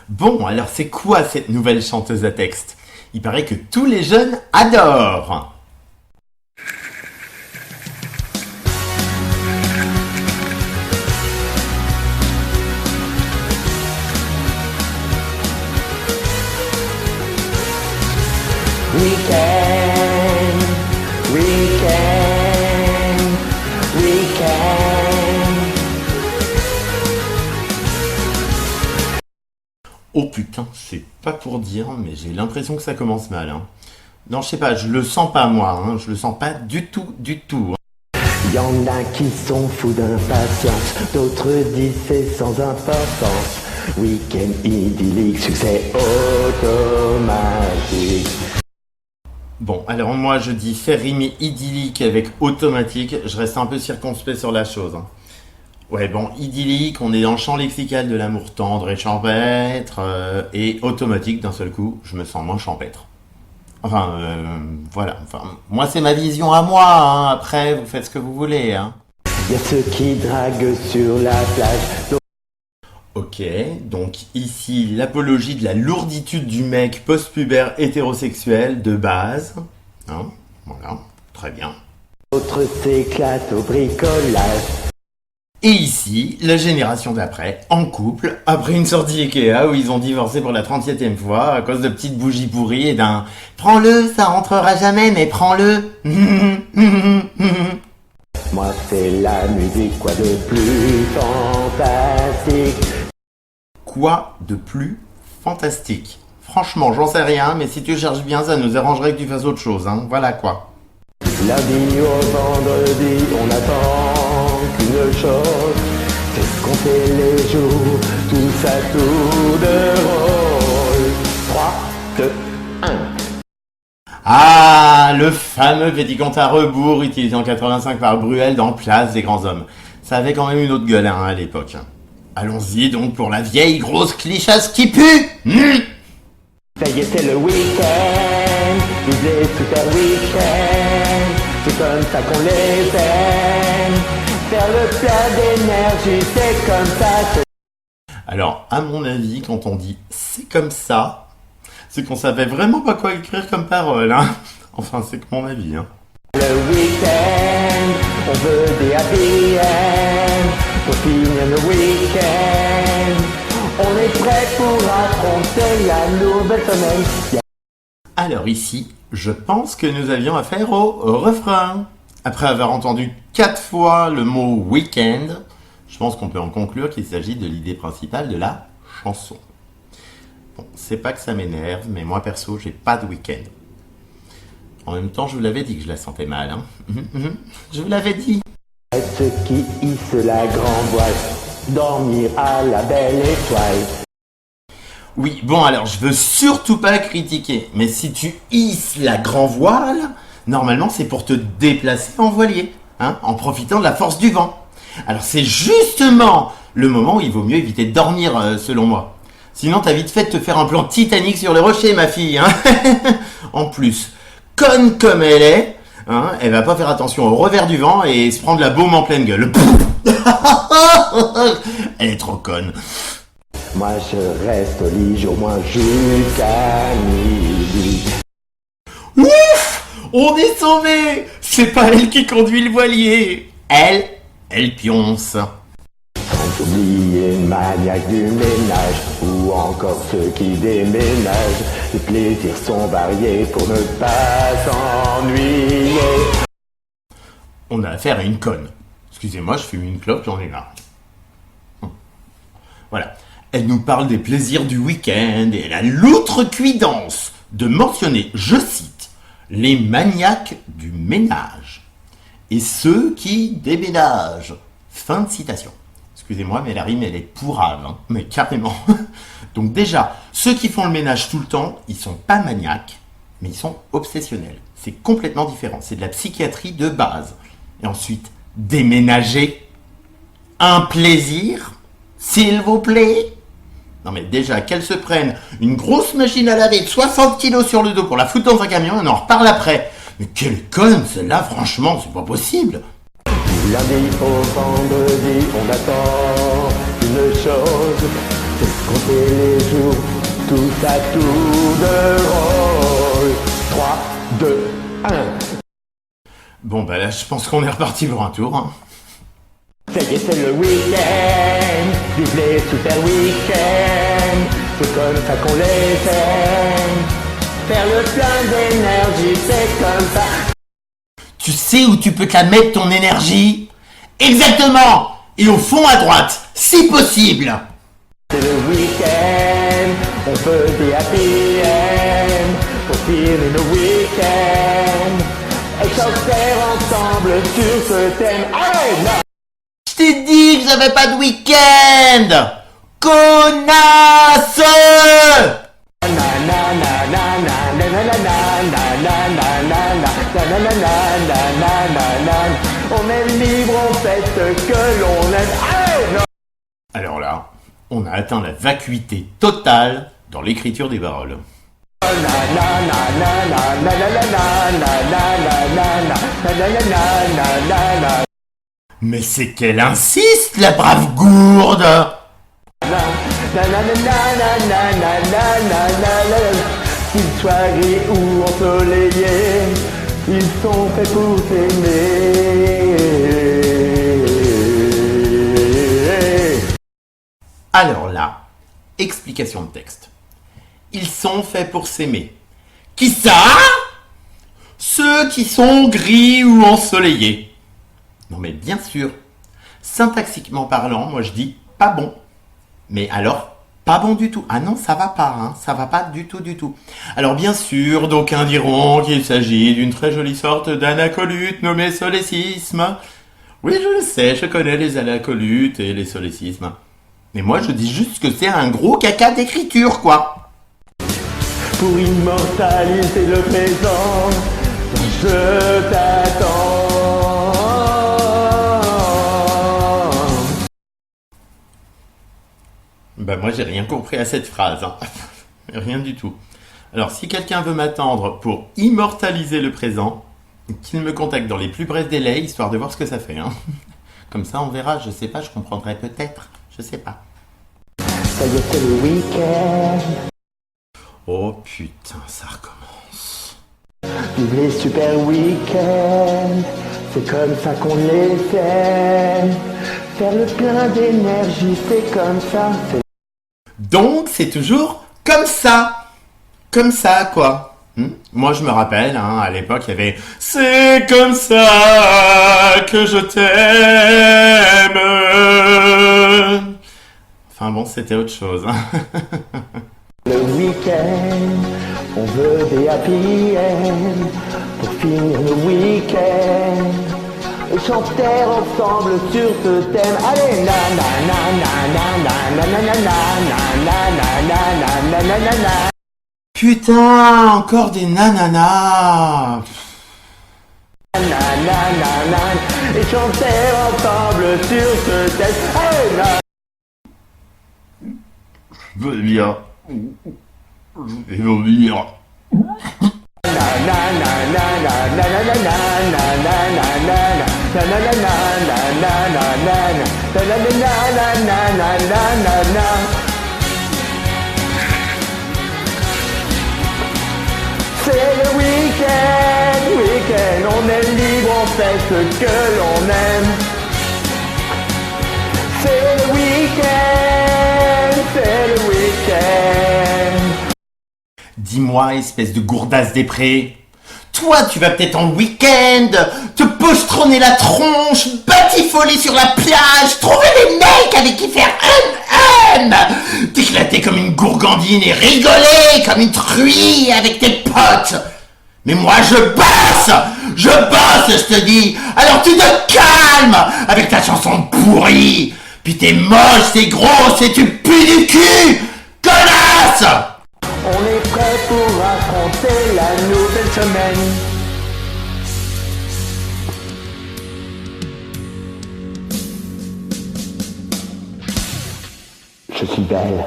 Bon, alors c'est quoi cette nouvelle chanteuse à texte? Il paraît que tous les jeunes adorent. Weekend, weekend, weekend. Oh putain, c'est pas pour dire, mais j'ai l'impression que ça commence mal. Hein. Non, je sais pas, je le sens pas moi, hein, je le sens pas du tout, du tout. Y en a qui sont fous d'impatience, d'autres disent c'est sans importance. Week-end idyllique, succès automatique. Bon, alors moi je dis faire rimer idyllique avec automatique, je reste un peu circonspect sur la chose. Hein. Ouais, bon, idyllique, on est dans le champ lexical de l'amour tendre et champêtre, et automatique d'un seul coup, je me sens moins champêtre. Enfin, voilà, enfin, moi c'est ma vision à moi, hein. Après vous faites ce que vous voulez. Hein. Y a ceux qui draguent sur la plage. Ok, donc ici l'apologie de la lourditude du mec post-pubère hétérosexuel de base. Hein, voilà, très bien. D'autres s'éclatent au bricolage. Et ici, la génération d'après, en couple, après une sortie Ikea où ils ont divorcé pour la 37e fois à cause de petites bougies pourries et d'un « Prends-le, ça rentrera jamais, mais prends-le !» Moi c'est la musique, quoi de plus fantastique. Quoi de plus fantastique? Franchement, j'en sais rien, mais si tu cherches bien, ça nous arrangerait que tu fasses autre chose, hein. Voilà quoi. Lundi au vendredi, on attend qu'une chose, c'est compter les jours, tous à tour de rôle. 3, 2, 1. Ah, le fameux petit compte à rebours utilisé en 85 par Bruel dans Place des grands hommes. Ça avait quand même une autre gueule hein, à l'époque. Allons-y donc pour la vieille grosse clichasse qui pue. Ça y est, c'est le week-end, viser super week-end, c'est comme ça qu'on les aime, faire le plein d'énergie, c'est comme ça. Alors, à mon avis, quand on dit c'est comme ça, c'est qu'on savait vraiment pas quoi écrire comme parole. Hein. Enfin, c'est que mon avis. Hein. Le week-end, on veut des happy end, pour finir le week-end, on est prêt pour affronter la nouvelle semaine. Alors ici, je pense que nous avions affaire au refrain. Après avoir entendu 4 fois le mot week-end, je pense qu'on peut en conclure qu'il s'agit de l'idée principale de la chanson. Bon, c'est pas que ça m'énerve, mais moi perso, j'ai pas de week-end. En même temps, je vous l'avais dit que je la sentais mal. Hein. Je vous l'avais dit. Ceux qui hissent la grande voile, dormir à la belle étoile. Oui, bon alors, je veux surtout pas critiquer, mais si tu hisses la grand voile, normalement c'est pour te déplacer en voilier, hein, en profitant de la force du vent. Alors c'est justement le moment où il vaut mieux éviter de dormir, selon moi. Sinon t'as vite fait de te faire un plan Titanic sur les rochers, ma fille. Hein. En plus, conne comme elle est, hein, elle va pas faire attention au revers du vent et se prendre la baume en pleine gueule. Elle est trop conne. Moi je reste au lit, au moins jusqu'à midi. Ouf! On est sauvés! C'est pas elle qui conduit le voilier. Elle pionce. Sans oublier le maniaque du ménage, ou encore ceux qui déménagent. Les plaisirs sont variés pour ne pas s'ennuyer. On a affaire à une conne. Excusez-moi, je fume une clope, j'en ai marre. Voilà. Elle nous parle des plaisirs du week-end et elle a l'outrecuidance de mentionner, je cite, les maniaques du ménage et ceux qui déménagent. Fin de citation. Excusez-moi, mais la rime, elle est pourrave, hein, mais carrément. Donc déjà, ceux qui font le ménage tout le temps, ils sont pas maniaques, mais ils sont obsessionnels. C'est complètement différent. C'est de la psychiatrie de base. Et ensuite, déménager, un plaisir, s'il vous plaît. Non mais déjà, qu'elle se prenne une grosse machine à laver de 60 kilos sur le dos pour la foutre dans un camion, on en reparle après. Mais quelle conne celle-là, franchement, c'est pas possible. Du lundi au vendredi, on attend une chose, c'est compter les jours, à tour de rôle. 3, 2, 1. Bon bah là je pense qu'on est reparti pour un tour. Hein. Ça y est, c'est le week-end, vive les super week-ends, c'est comme ça qu'on les aime. Faire le plein d'énergie, c'est comme ça. Tu sais où tu peux te la mettre ton énergie? Exactement! Et au fond à droite, si possible! C'est le week-end, on peut des happy end, pour finir nos week-ends, et chanter ensemble sur ce thème. Allez, là! Je t'ai dit que j'avais pas de week-end! Connasse! On est libre, on fait ce que l'on aime. Allez, non. Alors là, on a atteint la vacuité totale dans l'écriture des paroles. Mais c'est qu'elle insiste, la brave gourde! Qu'il soit gris ou ensoleillé, ils sont faits pour s'aimer. Alors là, explication de texte. Ils sont faits pour s'aimer. Qui ça? Ceux qui sont gris ou ensoleillés. Non mais bien sûr, syntaxiquement parlant, moi je dis pas bon. Mais alors, pas bon du tout. Ah non, ça va pas, hein. Ça va pas du tout, du tout. Alors bien sûr, d'aucuns diront qu'il s'agit d'une très jolie sorte d'anacolute nommée solécisme. Oui, je le sais, je connais les anacolutes et les solécismes. Mais moi je dis juste que c'est un gros caca d'écriture, quoi. Pour immortaliser le présent, je t'attends. Bah moi j'ai rien compris à cette phrase, hein. Rien du tout. Alors si quelqu'un veut m'attendre pour immortaliser le présent, qu'il me contacte dans les plus brefs délais, histoire de voir ce que ça fait. Hein. Comme ça on verra, je sais pas, je comprendrai peut-être, je sais pas. Ça y est, c'est le week-end. Oh putain, ça recommence. Vive les super week-ends, c'est comme ça qu'on les aime. Faire le plein d'énergie, c'est comme ça. Donc c'est toujours comme ça. Comme ça, quoi. Moi je me rappelle, hein, à l'époque il y avait « C'est comme ça que je t'aime ». Enfin bon, c'était autre chose. Hein. Le week-end, on veut des happy end, pour finir le week-end, et chanter ensemble sur ce thème. Allez, na na na na na na na na na na na na na. Putain, encore des nananas. Et chanter ensemble sur ce thème. Allez, na. Je vais bien. Je vais vomir. C'est le week-end, on est libre, on fait ce que l'on aime. C'est le week-end, c'est le week-end. Dis-moi, espèce de gourdasse des prés, toi tu vas peut-être en week-end, te pochetronner la tronche, batifoler sur la plage, trouver des mecs avec qui faire t'éclater comme une gourgandine et rigoler comme une truie avec tes potes. Mais moi je bosse, je te dis, alors tu te calmes avec ta chanson pourrie, puis t'es moche, t'es grosse et tu pues du cul, connasse. On est prêt pour affronter la nouvelle semaine. Je suis belle.